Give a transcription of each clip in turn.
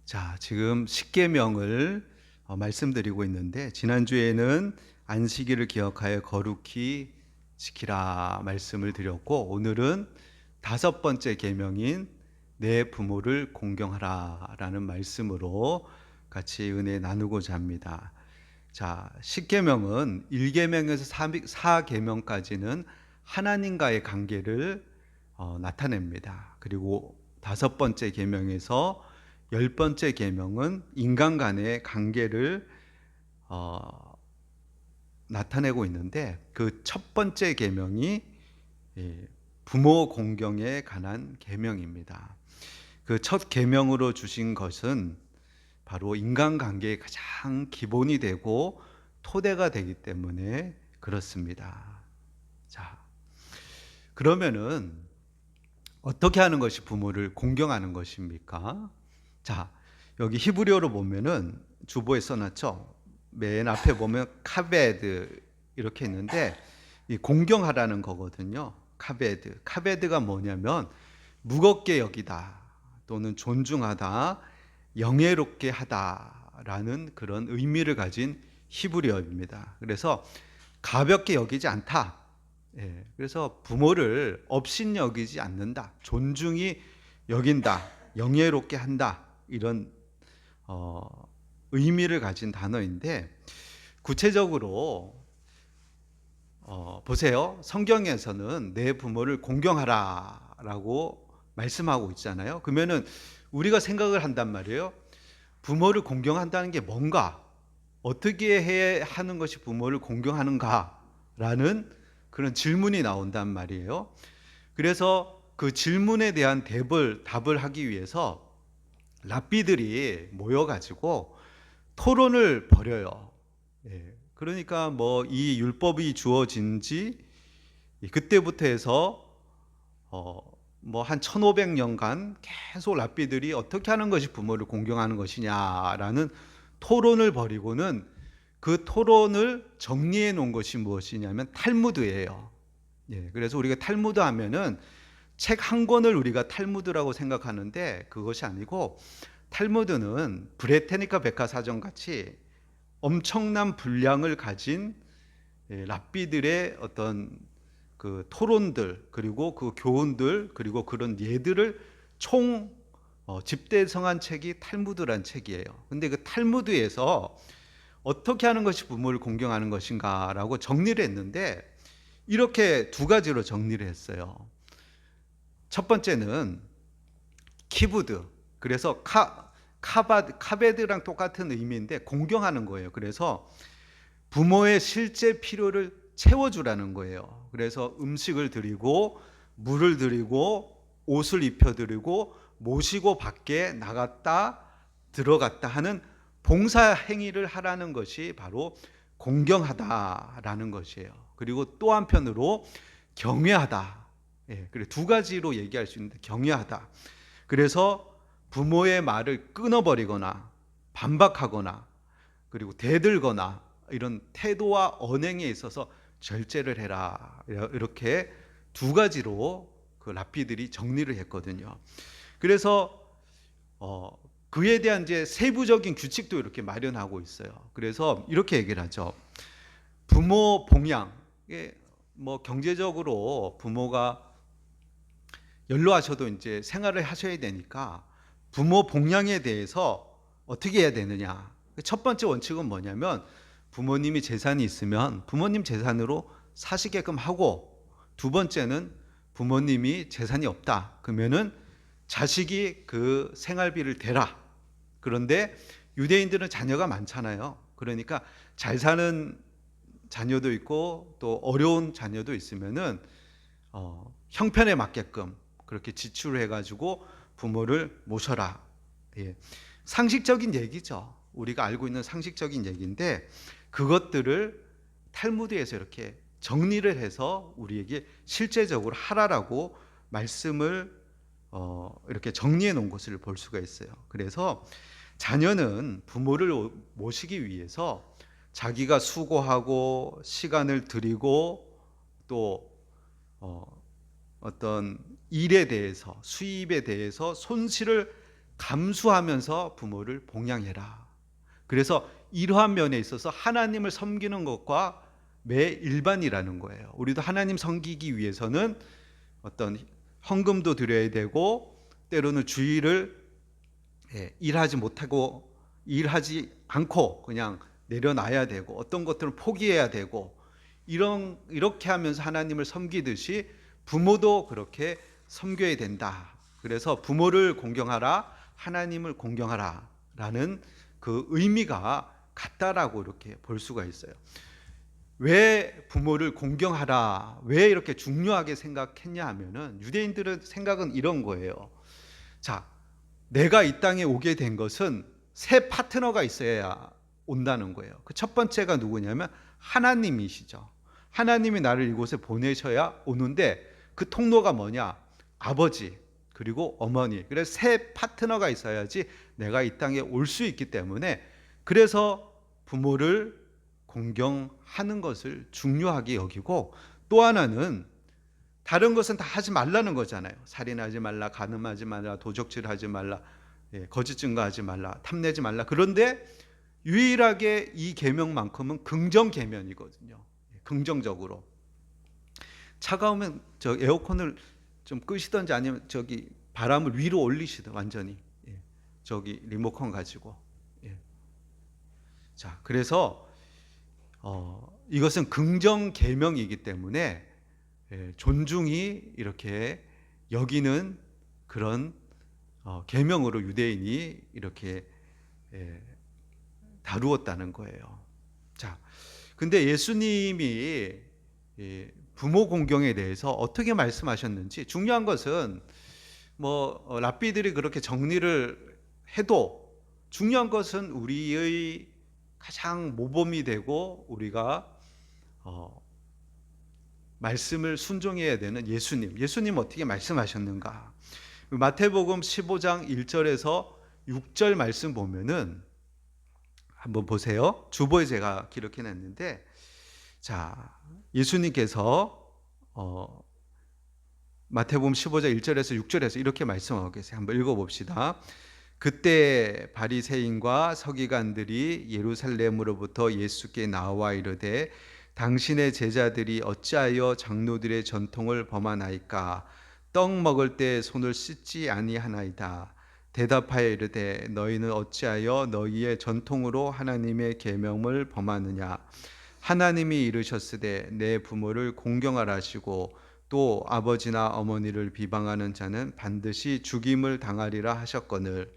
자, 지금 십계명을 말씀드리고 있는데 지난주에는 안식일을 기억하여 거룩히 지키라 말씀을 드렸고 오늘은 다섯 번째 계명인 내 부모를 공경하라라는 말씀으로 같이 은혜 나누고자 합니다. 자, 십계명은 1계명에서 4계명까지는 하나님과의 관계를 나타냅니다. 그리고 다섯 번째 계명에서 열 번째 계명은 인간 간의 관계를 나타내고 있는데 그 첫 번째 계명이 부모 공경에 관한 계명입니다. 그 첫 계명으로 주신 것은 바로 인간관계의 가장 기본이 되고 토대가 되기 때문에 그렇습니다. 자, 그러면은 어떻게 하는 것이 부모를 공경하는 것입니까? 자, 여기 히브리어로 보면은 주보에 써놨죠. 맨 앞에 보면 카베드 이렇게 있는데 이 공경하라는 거거든요. 카베드. 카베드가 뭐냐면 무겁게 여기다 또는 존중하다, 영예롭게 하다라는 그런 의미를 가진 히브리어입니다. 그래서 가볍게 여기지 않다. 그래서 부모를 업신여기지 않는다, 존중히 여긴다, 영예롭게 한다 이런 의미를 가진 단어인데 구체적으로 보세요. 성경에서는 내 부모를 공경하라라고 말씀하고 있잖아요. 그러면은 우리가 생각을 한단 말이에요. 부모를 공경한다는 게 뭔가? 어떻게 해야 하는 것이 부모를 공경하는가라는 그런 질문이 나온단 말이에요. 그래서 그 질문에 대한 답을 하기 위해서 랍비들이 모여가지고 토론을 벌여요. 그러니까 뭐 이 율법이 주어진 지 그때부터 해서 뭐 한 1500년간 계속 랍비들이 어떻게 하는 것이 부모를 공경하는 것이냐라는 토론을 벌이고는 그 토론을 정리해 놓은 것이 무엇이냐면 탈무드예요. 그래서 우리가 탈무드 하면은 책 한 권을 우리가 탈무드라고 생각하는데 그것이 아니고 탈무드는 브레테니카 백과사전 같이 엄청난 분량을 가진 랍비들의 어떤 그 토론들 그리고 그 교훈들 그리고 그런 예들을 총 집대성한 책이 탈무드란 책이에요. 근데 그 탈무드에서 어떻게 하는 것이 부모를 공경하는 것인가라고 정리를 했는데 이렇게 두 가지로 정리를 했어요. 첫 번째는 키부드. 그래서 카베드랑 똑같은 의미인데 공경하는 거예요. 그래서 부모의 실제 필요를 채워주라는 거예요. 그래서 음식을 드리고 물을 드리고 옷을 입혀드리고 모시고 밖에 나갔다 들어갔다 하는 봉사 행위를 하라는 것이 바로 공경하다라는 것이에요. 그리고 또 한편으로 경외하다. 그래 두 가지로 얘기할 수 있는데 경외하다. 그래서 부모의 말을 끊어버리거나 반박하거나 그리고 대들거나 이런 태도와 언행에 있어서 절제를 해라. 이렇게 두 가지로 그 랍비들이 정리를 했거든요. 그래서 그에 대한 이제 세부적인 규칙도 이렇게 마련하고 있어요. 그래서 이렇게 얘기를 하죠. 부모 봉양, 뭐 경제적으로 부모가 연로하셔도 이제 생활을 하셔야 되니까 부모 봉양에 대해서 어떻게 해야 되느냐. 첫 번째 원칙은 뭐냐면 부모님이 재산이 있으면 부모님 재산으로 사시게끔 하고, 두 번째는 부모님이 재산이 없다. 그러면은 자식이 그 생활비를 대라. 그런데 유대인들은 자녀가 많잖아요. 그러니까 잘 사는 자녀도 있고 또 어려운 자녀도 있으면은 형편에 맞게끔 그렇게 지출을 해가지고 부모를 모셔라. 상식적인 얘기죠. 우리가 알고 있는 상식적인 얘기인데 그것들을 탈무드에서 이렇게 정리를 해서 우리에게 실제적으로 하라라고 말씀을 이렇게 정리해 놓은 것을 볼 수가 있어요. 그래서 자녀는 부모를 모시기 위해서 자기가 수고하고 시간을 들이고 또 어떤 일에 대해서 수입에 대해서 손실을 감수하면서 부모를 봉양해라. 그래서 이러한 면에 있어서 하나님을 섬기는 것과 매일반이라는 거예요. 우리도 하나님 섬기기 위해서는 어떤 헌금도 드려야 되고, 때로는 주일을 일하지 못하고 일하지 않고 그냥 내려놔야 되고, 어떤 것들은 포기해야 되고, 이렇게 하면서 하나님을 섬기듯이 부모도 그렇게 섬겨야 된다. 그래서 부모를 공경하라, 하나님을 공경하라 라는 그 의미가 같다라고 이렇게 볼 수가 있어요. 왜 부모를 공경하라, 왜 이렇게 중요하게 생각했냐 하면은, 유대인들의 생각은 이런 거예요. 자, 내가 이 땅에 오게 된 것은 새 파트너가 있어야 온다는 거예요. 그 첫 번째가 누구냐면 하나님이시죠. 하나님이 나를 이곳에 보내셔야 오는데, 그 통로가 뭐냐? 아버지 그리고 어머니. 그래서 새 파트너가 있어야지 내가 이 땅에 올 수 있기 때문에, 그래서 부모를 공경하는 것을 중요하게 여기고, 또 하나는 다른 것은 다 하지 말라는 거잖아요. 살인하지 말라, 간음하지 말라, 도적질하지 말라, 거짓 증거하지 말라, 탐내지 말라. 그런데 유일하게 이 계명만큼은 긍정 계명이거든요. 긍정적으로. 차가우면 저 에어컨을 좀 끄시던지, 아니면 저기 바람을 위로 올리시든, 완전히 저기 리모컨 가지고. 자, 그래서 이것은 긍정 계명이기 때문에 존중이 이렇게 여기는 그런 계명으로 유대인이 이렇게 다루었다는 거예요. 자, 근데 예수님이 부모 공경에 대해서 어떻게 말씀하셨는지, 중요한 것은 랍비들이 그렇게 정리를 해도 중요한 것은 우리의 가장 모범이 되고 우리가 말씀을 순종해야 되는 예수님 어떻게 말씀하셨는가. 마태복음 15장 1절에서 6절 말씀 보면은 한번 보세요. 주보에 제가 기록해 놨는데, 자, 예수님께서 마태복음 15장 1절에서 6절에서 이렇게 말씀하고 계세요. 한번 읽어봅시다. 그때 바리새인과 서기관들이 예루살렘으로부터 예수께 나와 이르되, 당신의 제자들이 어찌하여 장로들의 전통을 범하나이까? 떡 먹을 때 손을 씻지 아니하나이다. 대답하여 이르되, 너희는 어찌하여 너희의 전통으로 하나님의 계명을 범하느냐? 하나님이 이르셨으되 내 부모를 공경하라 하시고, 또 아버지나 어머니를 비방하는 자는 반드시 죽임을 당하리라 하셨거늘,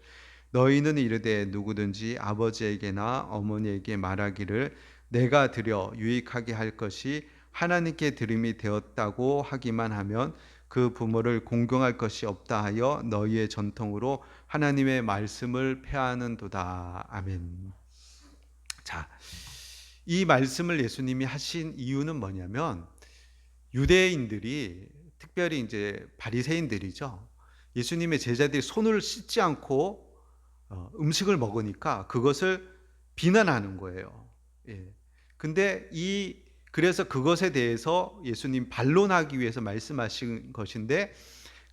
너희는 이르되 누구든지 아버지에게나 어머니에게 말하기를 내가 드려 유익하게 할 것이 하나님께 드림이 되었다고 하기만 하면 그 부모를 공경할 것이 없다 하여 너희의 전통으로 하나님의 말씀을 폐하는도다. 아멘. 자, 이 말씀을 예수님이 하신 이유는 뭐냐면, 유대인들이, 특별히 이제 바리새인들이죠, 예수님의 제자들이 손을 씻지 않고 음식을 먹으니까 그것을 비난하는 거예요. 근데 그래서 그것에 대해서 예수님 반론하기 위해서 말씀하신 것인데,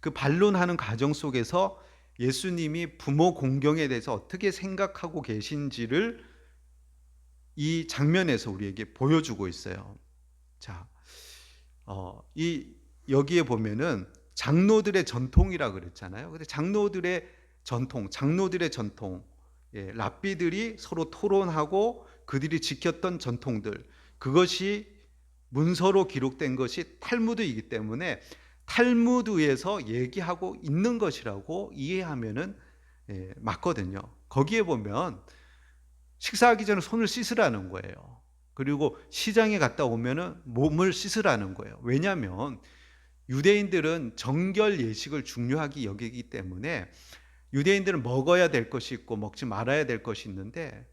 그 반론하는 과정 속에서 예수님이 부모 공경에 대해서 어떻게 생각하고 계신지를 이 장면에서 우리에게 보여주고 있어요. 자, 여기에 보면은 장로들의 전통이라 그랬잖아요. 근데 장로들의 전통, 랍비들이 서로 토론하고 그들이 지켰던 전통들, 그것이 문서로 기록된 것이 탈무드이기 때문에 탈무드에서 얘기하고 있는 것이라고 이해하면은 맞거든요. 거기에 보면 식사하기 전에 손을 씻으라는 거예요. 그리고 시장에 갔다 오면은 몸을 씻으라는 거예요. 왜냐하면 유대인들은 정결 예식을 중요하게 여기기 때문에, 유대인들은 먹어야 될 것이 있고 먹지 말아야 될 것이 있는데,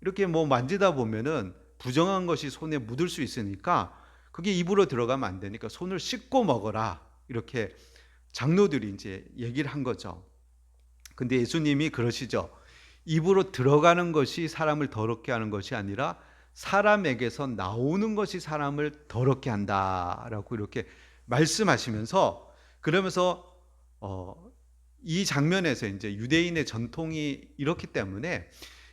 이렇게 만지다 보면은 부정한 것이 손에 묻을 수 있으니까 그게 입으로 들어가면 안 되니까 손을 씻고 먹어라, 이렇게 장로들이 이제 얘기를 한 거죠. 근데 예수님이 그러시죠. 입으로 들어가는 것이 사람을 더럽게 하는 것이 아니라 사람에게서 나오는 것이 사람을 더럽게 한다라고 이렇게 말씀하시면서, 그러면서 이 장면에서 이제 유대인의 전통이 이렇기 때문에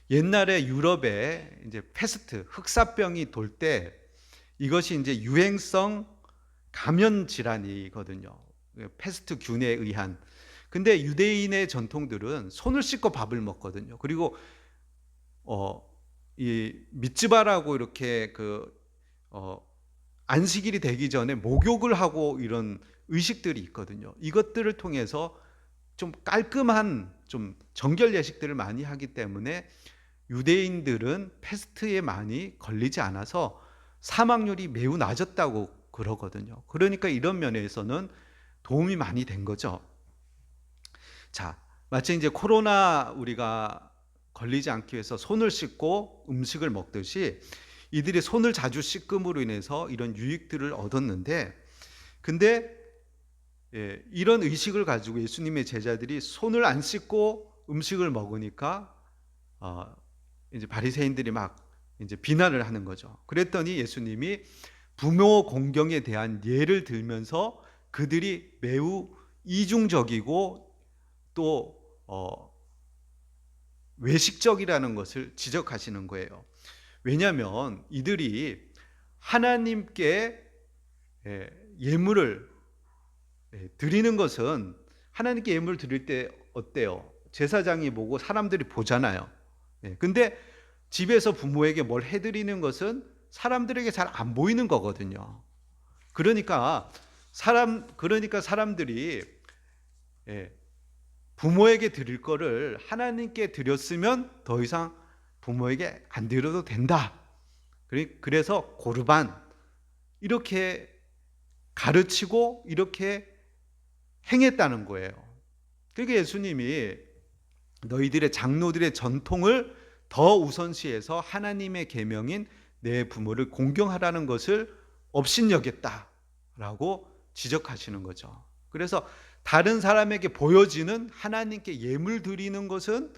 옛날에 유럽에 이제 패스트 흑사병이 돌 때 이것이 이제 유행성 감염 질환이거든요. 패스트균에 의한. 근데 유대인의 전통들은 손을 씻고 밥을 먹거든요. 그리고 이 미tz바라고 이렇게 어, 안식일이 되기 전에 목욕을 하고 이런 의식들이 있거든요. 이것들을 통해서 좀 깔끔한 좀 정결 예식들을 많이 하기 때문에 유대인들은 패스트에 많이 걸리지 않아서 사망률이 매우 낮았다고 그러거든요. 그러니까 이런 면에서는 도움이 많이 된 거죠. 자, 마치 이제 코로나 우리가 걸리지 않기 위해서 손을 씻고 음식을 먹듯이 이들이 손을 자주 씻음으로 인해서 이런 유익들을 얻었는데, 근데 이런 의식을 가지고 예수님의 제자들이 손을 안 씻고 음식을 먹으니까 이제 바리새인들이 막 이제 비난을 하는 거죠. 그랬더니 예수님이 부모 공경에 대한 예를 들면서 그들이 매우 이중적이고 또 외식적이라는 것을 지적하시는 거예요. 왜냐하면 이들이 하나님께 예물을 드리는 것은, 하나님께 예물을 드릴 때 어때요? 제사장이 보고 사람들이 보잖아요. 근데 집에서 부모에게 뭘 해드리는 것은 사람들에게 잘 안 보이는 거거든요. 그러니까 사람들이 부모에게 드릴 거를 하나님께 드렸으면 더 이상 부모에게 안 드려도 된다. 그래서 고르반 이렇게 가르치고 이렇게 행했다는 거예요. 그러니까 예수님이 너희들의 장로들의 전통을 더 우선시해서 하나님의 계명인 내 부모를 공경하라는 것을 업신여겼다라고 지적하시는 거죠. 그래서 다른 사람에게 보여지는 하나님께 예물 드리는 것은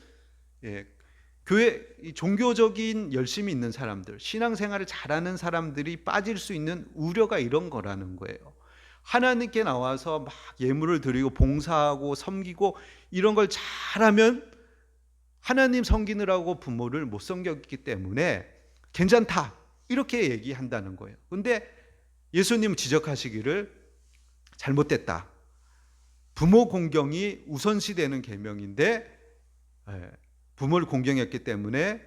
교회 종교적인 열심이 있는 사람들, 신앙생활을 잘하는 사람들이 빠질 수 있는 우려가 이런 거라는 거예요. 하나님께 나와서 막 예물을 드리고 봉사하고 섬기고 이런 걸 잘하면 하나님 섬기느라고 부모를 못 섬겼기 때문에 괜찮다 이렇게 얘기한다는 거예요. 근데 예수님 지적하시기를 잘못됐다. 부모 공경이 우선시되는 계명인데 부모를 공경했기 때문에,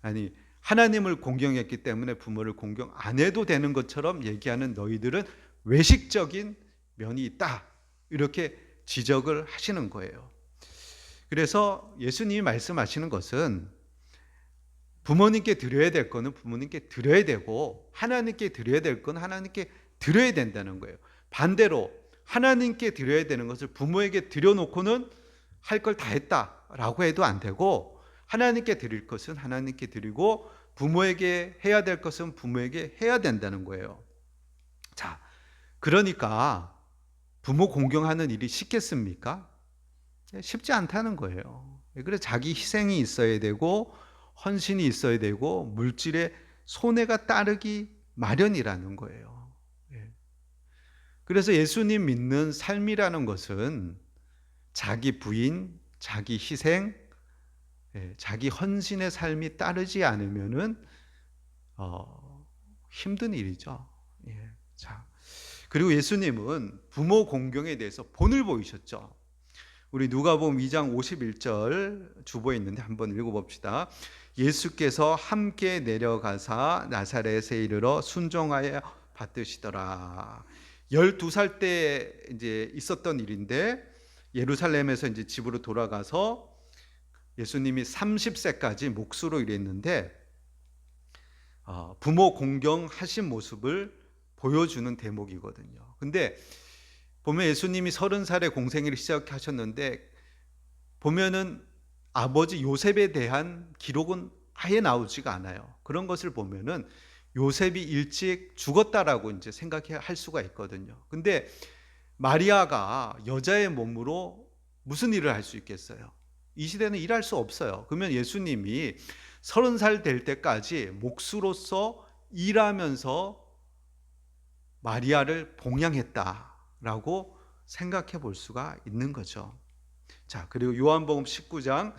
아니 하나님을 공경했기 때문에 부모를 공경 안 해도 되는 것처럼 얘기하는 너희들은 외식적인 면이 있다. 이렇게 지적을 하시는 거예요. 그래서 예수님이 말씀하시는 것은 부모님께 드려야 될 거는 부모님께 드려야 되고 하나님께 드려야 될 건 하나님께 드려야 된다는 거예요. 반대로 하나님께 드려야 되는 것을 부모에게 드려놓고는 할 걸 다 했다라고 해도 안 되고, 하나님께 드릴 것은 하나님께 드리고 부모에게 해야 될 것은 부모에게 해야 된다는 거예요. 자, 그러니까 부모 공경하는 일이 쉽겠습니까? 쉽지 않다는 거예요. 그래서 자기 희생이 있어야 되고 헌신이 있어야 되고 물질의 손해가 따르기 마련이라는 거예요. 그래서 예수님 믿는 삶이라는 것은 자기 부인, 자기 희생, 자기 헌신의 삶이 따르지 않으면은 힘든 일이죠. 자, 그리고 예수님은 부모 공경에 대해서 본을 보이셨죠. 우리 누가복음 2장 51절 주보에 있는데 한번 읽어봅시다. 예수께서 함께 내려가사 나사렛에 이르러 순종하여 받으시더라. 12살 때 이제 있었던 일인데 예루살렘에서 이제 집으로 돌아가서 예수님이 30세까지 묵수로 일했는데 부모 공경하신 모습을 보여주는 대목이거든요. 근데 보면 예수님이 30살에 공생애를 시작하셨는데 보면은 아버지 요셉에 대한 기록은 아예 나오지가 않아요. 그런 것을 보면은 요셉이 일찍 죽었다라고 이제 생각할 수가 있거든요. 근데 마리아가 여자의 몸으로 무슨 일을 할 수 있겠어요? 이 시대는 일할 수 없어요. 그러면 예수님이 30살 될 때까지 목수로서 일하면서 마리아를 봉양했다라고 생각해 볼 수가 있는 거죠. 자, 그리고 요한복음 19장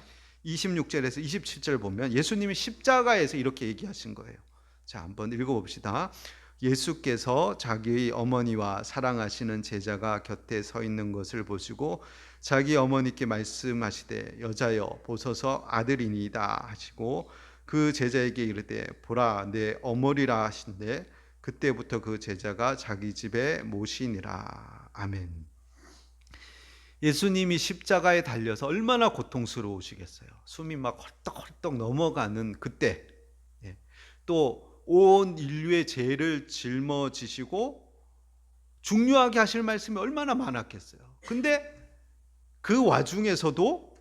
26절에서 27절 보면 예수님이 십자가에서 이렇게 얘기하신 거예요. 자, 한번 읽어봅시다. 예수께서 자기의 어머니와 사랑하시는 제자가 곁에 서 있는 것을 보시고 자기 어머니께 말씀하시되 여자여 보소서 아들이니이다 하시고 그 제자에게 이르되 보라 내 어머니라 하신대 그때부터 그 제자가 자기 집에 모시니라. 아멘. 예수님이 십자가에 달려서 얼마나 고통스러우시겠어요. 숨이 막 헐떡헐떡 넘어가는 그때, 또 온 인류의 죄를 짊어지시고 중요하게 하실 말씀이 얼마나 많았겠어요. 근데 그 와중에서도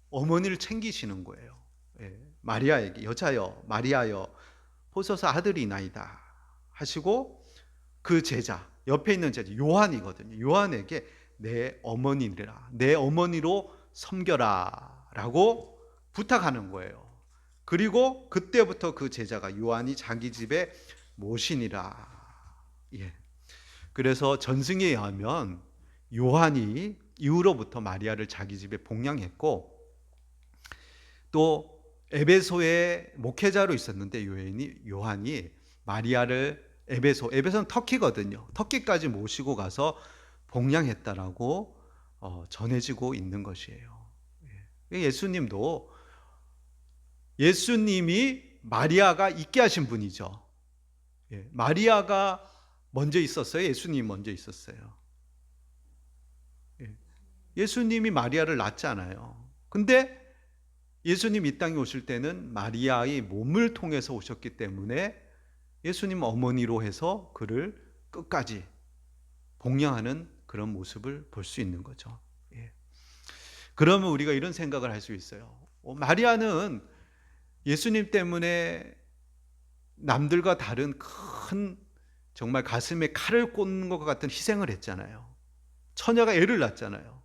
어머니를 챙기시는 거예요. 마리아에게 여자여 마리아여 보소서 아들이나이다 하시고 그 제자 옆에 있는 제자 요한이거든요. 요한에게 내 어머니라 내 어머니로 섬겨라 라고 부탁하는 거예요. 그리고 그때부터 그 제자가 요한이 자기 집에 모시니라. 그래서 전승에 의하면 요한이 이후로부터 마리아를 자기 집에 봉양했고 또 에베소에 목회자로 있었는데 요한이 마리아를 에베소는 터키거든요. 터키까지 모시고 가서 봉양했다라고 전해지고 있는 것이에요. 예수님도 예수님이 마리아가 있게 하신 분이죠. 마리아가 먼저 있었어요? 예수님이 먼저 있었어요? 예수님이 마리아를 낳았잖아요. 근데 예수님 이 땅에 오실 때는 마리아의 몸을 통해서 오셨기 때문에 예수님 어머니로 해서 그를 끝까지 봉양하는 그런 모습을 볼 수 있는 거죠. 그러면 우리가 이런 생각을 할 수 있어요. 마리아는 예수님 때문에 남들과 다른 큰 정말 가슴에 칼을 꽂는 것 같은 희생을 했잖아요. 처녀가 애를 낳았잖아요.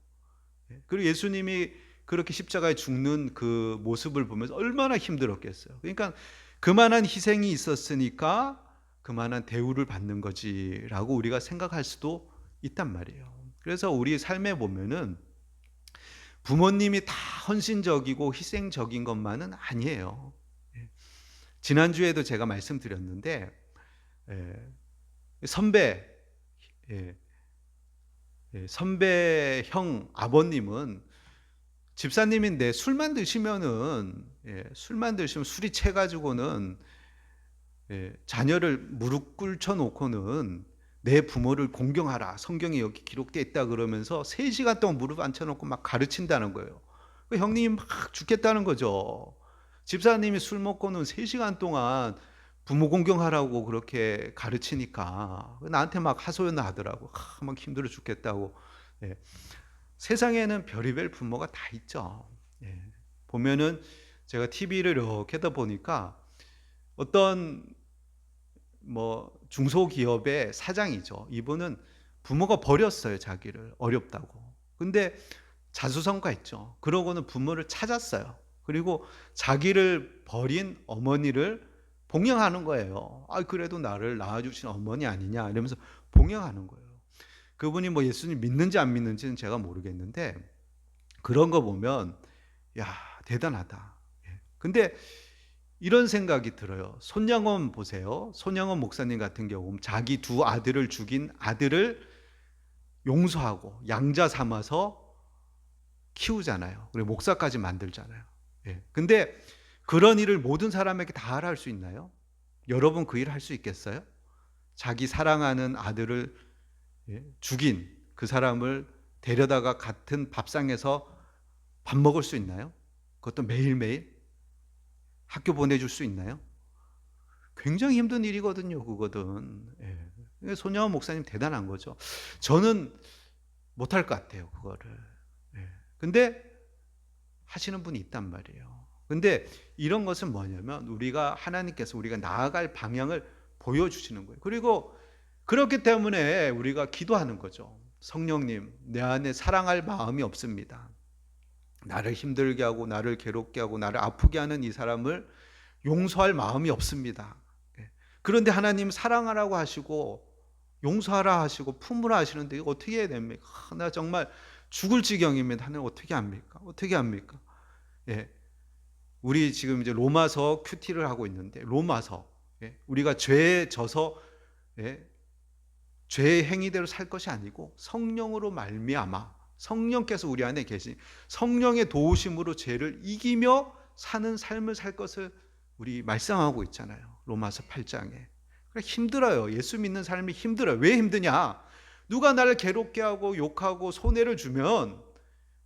그리고 예수님이 그렇게 십자가에 죽는 그 모습을 보면서 얼마나 힘들었겠어요. 그러니까 그만한 희생이 있었으니까 그만한 대우를 받는 거지라고 우리가 생각할 수도 있단 말이에요. 그래서 우리 삶에 보면은 부모님이 다 헌신적이고 희생적인 것만은 아니에요. 지난주에도 제가 말씀드렸는데 선배 형 아버님은 집사님인데 술만 드시면 술이 채가지고는 자녀를 무릎 꿇쳐 놓고는 내 부모를 공경하라 성경에 여기 기록되어 있다 그러면서 3시간 동안 무릎 앉혀놓고 막 가르친다는 거예요. 형님이 막 죽겠다는 거죠. 집사님이 술 먹고는 3시간 동안 부모 공경하라고 그렇게 가르치니까 나한테 막 하소연을 하더라고. 막 힘들어 죽겠다고. 세상에는 별의별 부모가 다 있죠. 보면은 제가 TV를 이렇게 하다 보니까 어떤 중소기업의 사장이죠. 이분은 부모가 버렸어요. 자기를 어렵다고. 근데 자수성가했죠. 그러고는 부모를 찾았어요. 그리고 자기를 버린 어머니를 봉양하는 거예요. 그래도 나를 낳아주신 어머니 아니냐 이러면서 봉양하는 거예요. 그분이 예수님 믿는지 안 믿는지는 제가 모르겠는데 그런 거 보면 야 대단하다. 근데 이런 생각이 들어요. 손양원 보세요. 손양원 목사님 같은 경우 자기 2 아들을 죽인 아들을 용서하고 양자 삼아서 키우잖아요. 그리고 목사까지 만들잖아요. 근데 그런 일을 모든 사람에게 다 할 수 있나요? 여러분 그 일 할 수 있겠어요? 자기 사랑하는 아들을 죽인 그 사람을 데려다가 같은 밥상에서 밥 먹을 수 있나요? 그것도 매일매일? 학교 보내줄 수 있나요? 굉장히 힘든 일이거든요, 그거든. 손양원 목사님 대단한 거죠. 저는 못할 것 같아요, 그거를. 근데 하시는 분이 있단 말이에요. 근데 이런 것은 뭐냐면 하나님께서 우리가 나아갈 방향을 보여주시는 거예요. 그리고 그렇기 때문에 우리가 기도하는 거죠. 성령님, 내 안에 사랑할 마음이 없습니다. 나를 힘들게 하고 나를 괴롭게 하고 나를 아프게 하는 이 사람을 용서할 마음이 없습니다. 그런데 하나님 사랑하라고 하시고 용서하라 하시고 품으라 하시는데 이거 어떻게 해야 됩니까? 나 정말 죽을 지경이면 하나님 어떻게 합니까? 어떻게 합니까? 예. 우리 지금 이제 로마서 큐티를 하고 있는데 로마서 우리가 죄에 져서 죄의 행위대로 살 것이 아니고 성령으로 말미암아 성령께서 우리 안에 계신 성령의 도우심으로 죄를 이기며 사는 삶을 살 것을 우리 말씀하고 있잖아요. 로마서 8장에. 힘들어요. 예수 믿는 삶이 힘들어요. 왜 힘드냐? 누가 나를 괴롭게 하고 욕하고 손해를 주면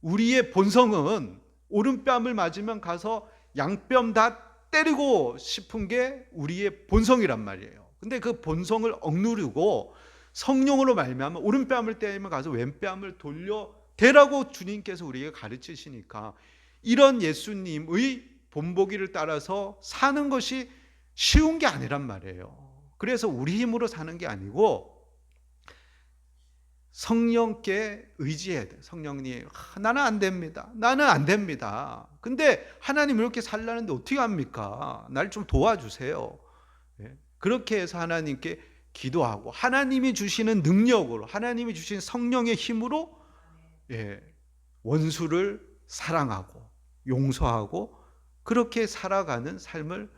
우리의 본성은 오른뺨을 맞으면 가서 양뺨 다 때리고 싶은 게 우리의 본성이란 말이에요. 근데 그 본성을 억누르고 성령으로 말미암아 오른뺨을 때리면 가서 왼뺨을 돌려 대라고 주님께서 우리에게 가르치시니까 이런 예수님의 본보기를 따라서 사는 것이 쉬운 게 아니란 말이에요. 그래서 우리 힘으로 사는 게 아니고 성령께 의지해야 돼. 성령님, 나는 안 됩니다. 나는 안 됩니다. 근데 하나님 이렇게 살라는데 어떻게 합니까? 날 좀 도와주세요. 그렇게 해서 하나님께 기도하고 하나님이 주시는 능력으로 하나님이 주신 성령의 힘으로 원수를 사랑하고 용서하고 그렇게 살아가는 삶을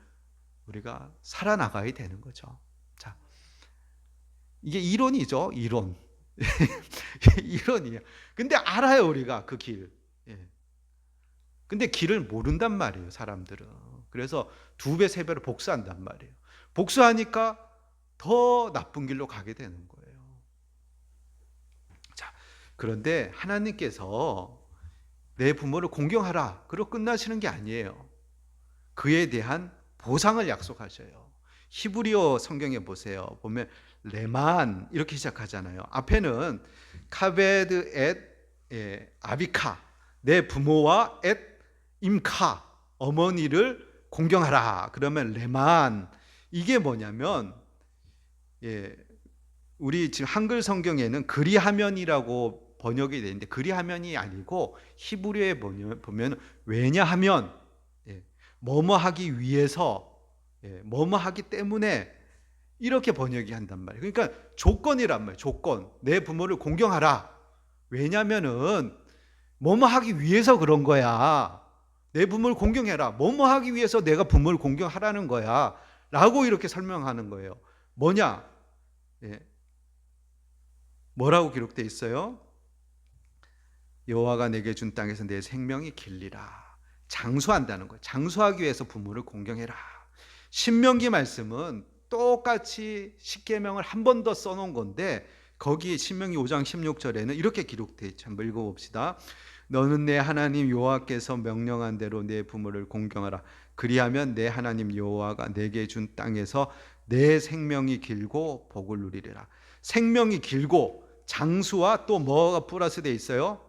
우리가 살아나가야 되는 거죠. 자, 이게 이론이죠. 이론. 이론이에요. 근데 알아요, 우리가 그 길. 근데 길을 모른단 말이에요, 사람들은. 그래서 2배, 3배로 복수한단 말이에요. 복수하니까 더 나쁜 길로 가게 되는 거예요. 자, 그런데 하나님께서 내 부모를 공경하라. 그러고 끝나시는 게 아니에요. 그에 대한 보상을 약속하셔요. 히브리어 성경에 보세요. 보면 레만 이렇게 시작하잖아요. 앞에는 카베드 엣 아비카 내 부모와 엣 임카 어머니를 공경하라. 그러면 레만 이게 뭐냐면 우리 지금 한글 성경에는 그리하면이라고 번역이 되는데 그리하면이 아니고 히브리어에 보면 왜냐하면 뭐뭐 하기 위해서 뭐뭐 하기 때문에 이렇게 번역이 한단 말이에요. 그러니까 조건이란 말이에요. 조건. 내 부모를 공경하라. 왜냐면은 뭐뭐 하기 위해서 그런 거야. 내 부모를 공경해라. 뭐뭐 하기 위해서 내가 부모를 공경하라는 거야. 라고 이렇게 설명하는 거예요. 뭐냐? 뭐라고 기록되어 있어요? 여호와가 내게 준 땅에서 내 생명이 길리라. 장수한다는 거예요. 장수하기 위해서 부모를 공경해라. 신명기 말씀은 똑같이 십계명을 한 번 더 써놓은 건데 거기 신명기 5장 16절에는 이렇게 기록되어 있죠. 한번 읽어봅시다. 너는 내 하나님 여호와께서 명령한 대로 내 부모를 공경하라. 그리하면 내 하나님 여호와가 내게 준 땅에서 내 생명이 길고 복을 누리리라. 생명이 길고 장수와 또 뭐가 플러스 되어 있어요?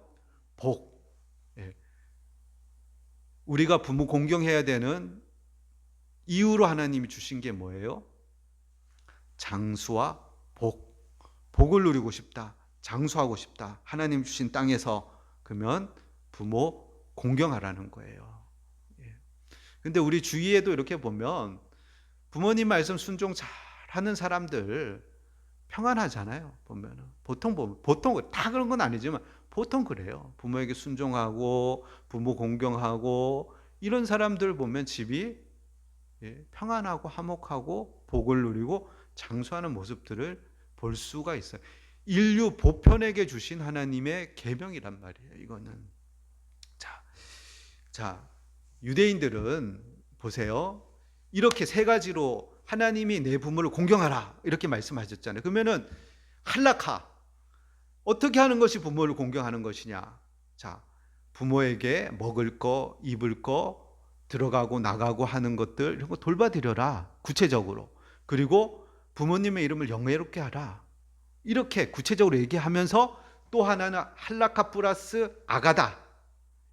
복. 우리가 부모 공경해야 되는 이유로 하나님이 주신 게 뭐예요? 장수와 복. 복을 누리고 싶다. 장수하고 싶다. 하나님 주신 땅에서 그러면 부모 공경하라는 거예요. 근데 우리 주위에도 이렇게 보면 부모님 말씀 순종 잘하는 사람들 평안하잖아요. 보면은 보통 다 그런 건 아니지만 보통 그래요. 부모에게 순종하고 부모 공경하고 이런 사람들 보면 집이 평안하고 화목하고 복을 누리고 장수하는 모습들을 볼 수가 있어요. 인류 보편에게 주신 하나님의 계명이란 말이에요. 이거는 자 유대인들은 보세요. 이렇게 3가지로 하나님이 내 부모를 공경하라 이렇게 말씀하셨잖아요. 그러면은 할라카 어떻게 하는 것이 부모를 공경하는 것이냐? 자, 부모에게 먹을 거, 입을 거, 들어가고 나가고 하는 것들 이런 거 돌봐드려라. 구체적으로. 그리고 부모님의 이름을 영예롭게 하라. 이렇게 구체적으로 얘기하면서 또 하나는 할라카 플러스 아가다.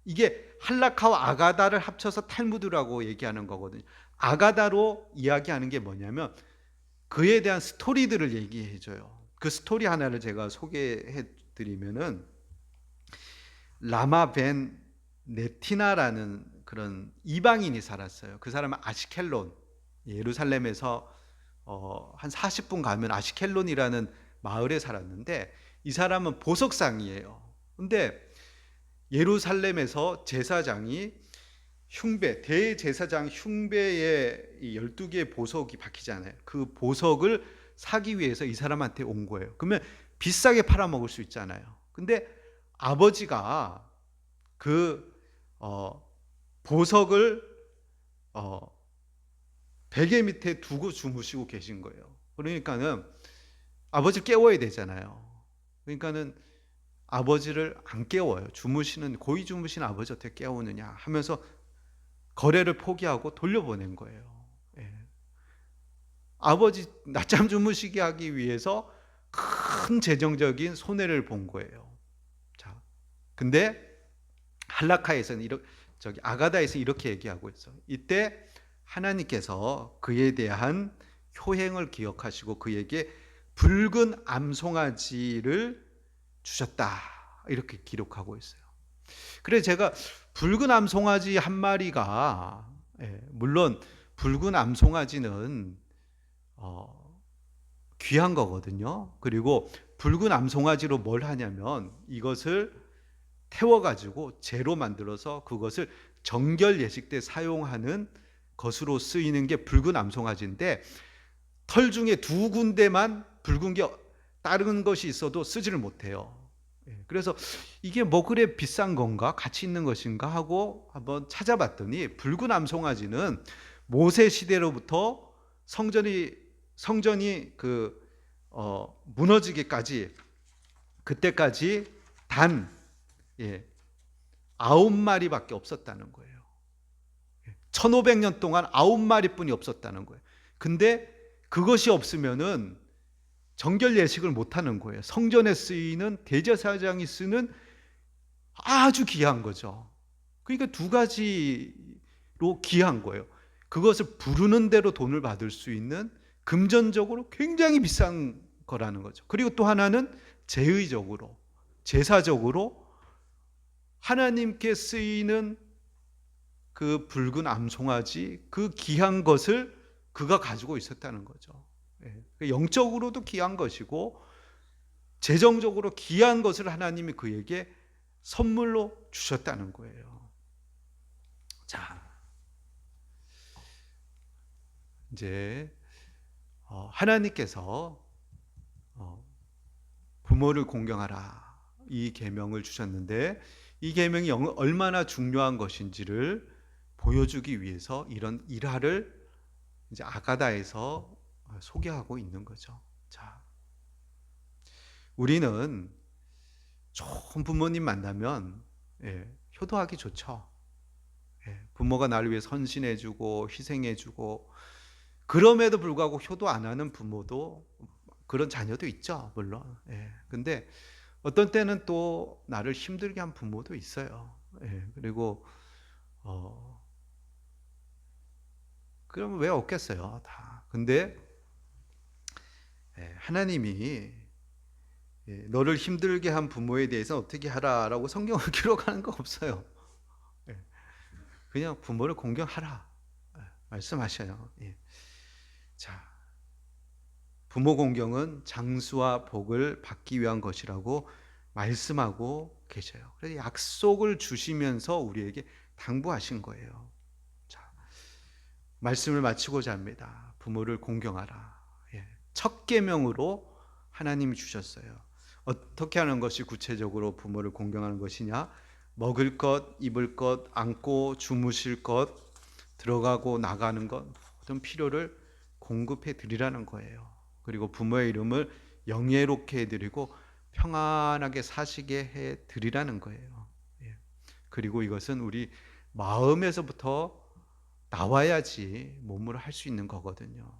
이게 할라카와 아가다를 합쳐서 탈무드라고 얘기하는 거거든요. 아가다로 이야기하는 게 뭐냐면 그에 대한 스토리들을 얘기해 줘요. 그 스토리 하나를 제가 소개해 드리면은 라마 벤 네티나라는 그런 이방인이 살았어요. 그 사람은 아시켈론, 예루살렘에서 한 40분 가면 아시켈론이라는 마을에 살았는데 이 사람은 보석상이에요. 근데 예루살렘에서 제사장이 흉배, 대제사장 흉배에 이 12개의 보석이 박히잖아요. 그 보석을 사기 위해서 이 사람한테 온 거예요. 그러면 비싸게 팔아먹을 수 있잖아요. 근데 아버지가 그 보석을 베개 밑에 두고 주무시고 계신 거예요. 그러니까는 아버지를 깨워야 되잖아요. 그러니까는 아버지를 안 깨워요. 고이 주무시는 아버지 어떻게 깨우느냐 하면서 거래를 포기하고 돌려보낸 거예요. 예. 아버지 낮잠 주무시게 하기 위해서 큰 재정적인 손해를 본 거예요. 자, 근데 할라카에서는 아가다에서 이렇게 얘기하고 있어요. 이때 하나님께서 그에 대한 효행을 기억하시고 그에게 붉은 암송아지를 주셨다, 이렇게 기록하고 있어요. 그래서 제가 붉은 암송아지 한 마리가, 물론 붉은 암송아지는 귀한 거거든요. 그리고 붉은 암송아지로 뭘 하냐면 이것을 태워가지고 재로 만들어서 그것을 정결 예식 때 사용하는 것으로 쓰이는 게 붉은 암송아지인데, 털 중에 2군데만 붉은 게 다른 것이 있어도 쓰지를 못해요. 그래서 이게 뭐 그래 비싼 건가, 가치 있는 것인가 하고 한번 찾아봤더니 붉은 암송아지는 모세 시대로부터 성전이 무너지기까지, 그때까지 단 9마리밖에 없었다는 거예요. 1500년 동안 9마리뿐이 없었다는 거예요. 근데 그것이 없으면은 정결 예식을 못 하는 거예요. 성전에 쓰이는, 대제사장이 쓰는 아주 귀한 거죠. 그러니까 2가지로 귀한 거예요. 그것을 부르는 대로 돈을 받을 수 있는, 금전적으로 굉장히 비싼 거라는 거죠. 그리고 또 하나는 제의적으로, 제사적으로 하나님께 쓰이는 그 붉은 암송아지, 그 귀한 것을 그가 가지고 있었다는 거죠. 영적으로도 귀한 것이고 재정적으로 귀한 것을 하나님이 그에게 선물로 주셨다는 거예요. 자, 이제 하나님께서 부모를 공경하라, 이 계명을 주셨는데 이 계명이 얼마나 중요한 것인지를 보여주기 위해서 이런 일화를 이제 아가다에서 소개하고 있는 거죠. 자, 우리는 좋은 부모님 만나면 효도하기 좋죠. 부모가 나를 위해 헌신해주고 희생해주고, 그럼에도 불구하고 효도 안 하는 부모도, 그런 자녀도 있죠, 물론. 근데 어떤 때는 또 나를 힘들게 한 부모도 있어요. 그리고 그러면 왜 없겠어요, 다. 근데 하나님이 너를 힘들게 한 부모에 대해서 어떻게 하라라고 성경을 기록하는 거 없어요. 그냥 부모를 공경하라 말씀하셔요. 자, 부모 공경은 장수와 복을 받기 위한 것이라고 말씀하고 계셔요. 그래서 약속을 주시면서 우리에게 당부하신 거예요. 자, 말씀을 마치고자 합니다. 부모를 공경하라. 첫 계명으로 하나님이 주셨어요. 어떻게 하는 것이 구체적으로 부모를 공경하는 것이냐? 먹을 것, 입을 것, 앉고 주무실 것, 들어가고 나가는 것, 모든 필요를 공급해 드리라는 거예요. 그리고 부모의 이름을 영예롭게 해드리고 평안하게 사시게 해 드리라는 거예요. 그리고 이것은 우리 마음에서부터 나와야지 몸으로 할 수 있는 거거든요.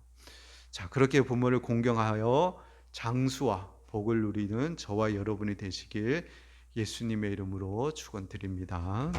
자, 그렇게 부모를 공경하여 장수와 복을 누리는 저와 여러분이 되시길 예수님의 이름으로 축원드립니다.